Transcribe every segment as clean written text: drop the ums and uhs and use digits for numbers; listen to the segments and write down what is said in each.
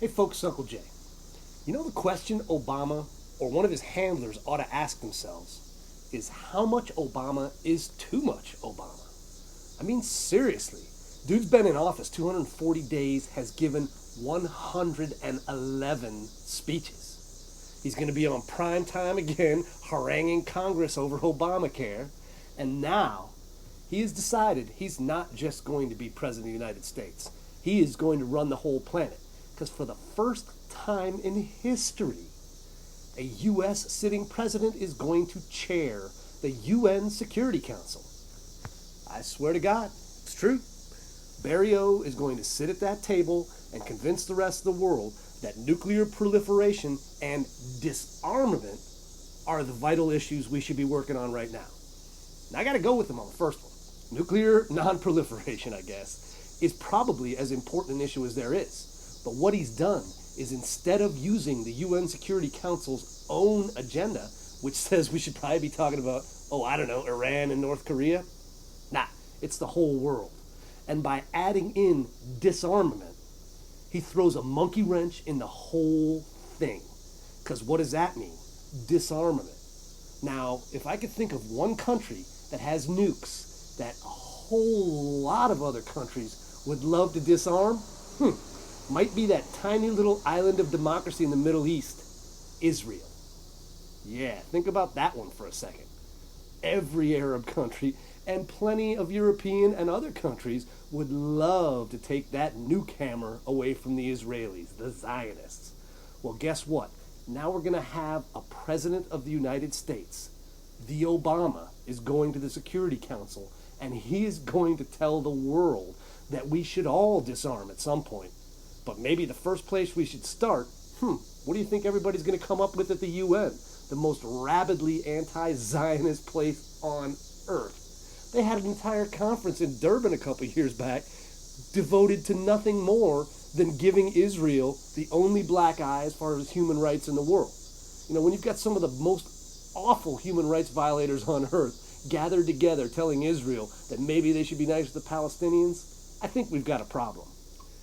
Hey folks, Uncle Jay. You know the question Obama or one of his handlers ought to ask themselves is how much Obama is too much Obama? I mean, seriously. Dude's been in office 240 days, has given 111 speeches. He's going to be on prime time again, haranguing Congress over Obamacare. And now he has decided he's not just going to be president of the United States. He is going to run the whole planet. Because for the first time in history, a U.S. sitting president is going to chair the UN Security Council. I swear to God, it's true. Barrio is going to sit at that table and convince the rest of the world that nuclear proliferation and disarmament are the vital issues we should be working on right now. And I got to go with him on the first one. Nuclear non-proliferation, I guess, is probably as important an issue as there is. But what he's done is instead of using the UN Security Council's own agenda, which says we should probably be talking about, Iran and North Korea, nah, it's the whole world. And by adding in disarmament, he throws a monkey wrench in the whole thing. Because what does that mean? Disarmament. Now, if I could think of one country that has nukes that a whole lot of other countries would love to disarm, might be that tiny little island of democracy in the Middle East, Israel. Yeah, think about that one for a second. Every Arab country and plenty of European and other countries would love to take that nuke hammer away from the Israelis, the Zionists. Well, guess what? Now we're going to have a president of the United States. The Obama is going to the Security Council, and he is going to tell the world that we should all disarm at some point. But maybe the first place we should start, what do you think everybody's going to come up with at the UN? The most rabidly anti-Zionist place on earth. They had an entire conference in Durban a couple years back devoted to nothing more than giving Israel the only black eye as far as human rights in the world. You know, when you've got some of the most awful human rights violators on earth gathered together telling Israel that maybe they should be nice to the Palestinians, I think we've got a problem.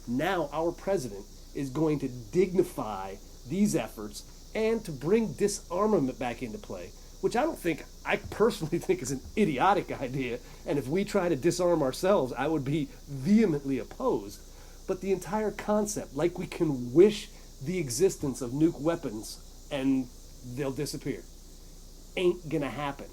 Now our president is going to dignify these efforts and to bring disarmament back into play, which I personally think is an idiotic idea, and if we try to disarm ourselves, I would be vehemently opposed. But the entire concept, like we can wish the existence of nuke weapons and they'll disappear, ain't gonna happen.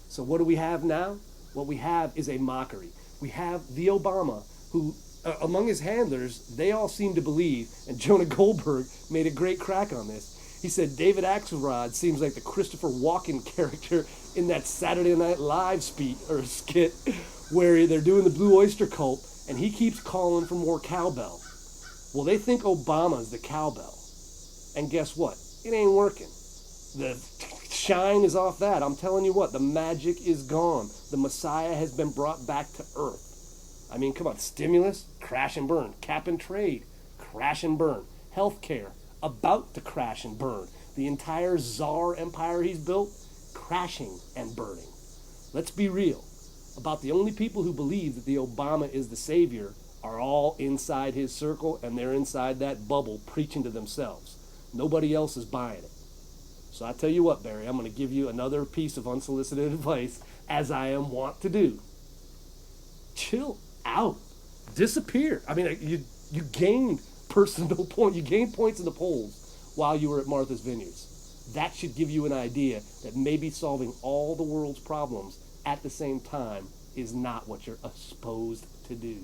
So what do we have now? What we have is a mockery. We have the Obama who, among his handlers, they all seem to believe, and Jonah Goldberg made a great crack on this. He said David Axelrod seems like the Christopher Walken character in that Saturday Night Live skit where they're doing the Blue Oyster Cult, and he keeps calling for more cowbell. Well, they think Obama's the cowbell. And guess what? It ain't working. The shine is off that. I'm telling you what, the magic is gone. The Messiah has been brought back to earth. I mean, come on, stimulus, crash and burn. Cap and trade, crash and burn. Healthcare, about to crash and burn. The entire czar empire he's built, crashing and burning. Let's be real. About the only people who believe that the Obama is the savior are all inside his circle, and they're inside that bubble preaching to themselves. Nobody else is buying it. So I tell you what, Barry, I'm going to give you another piece of unsolicited advice, as I am wont to do. Chill out. Disappear. I mean, you gained personal point. You gained points in the polls while you were at Martha's Vineyards. That should give you an idea that maybe solving all the world's problems at the same time is not what you're supposed to do.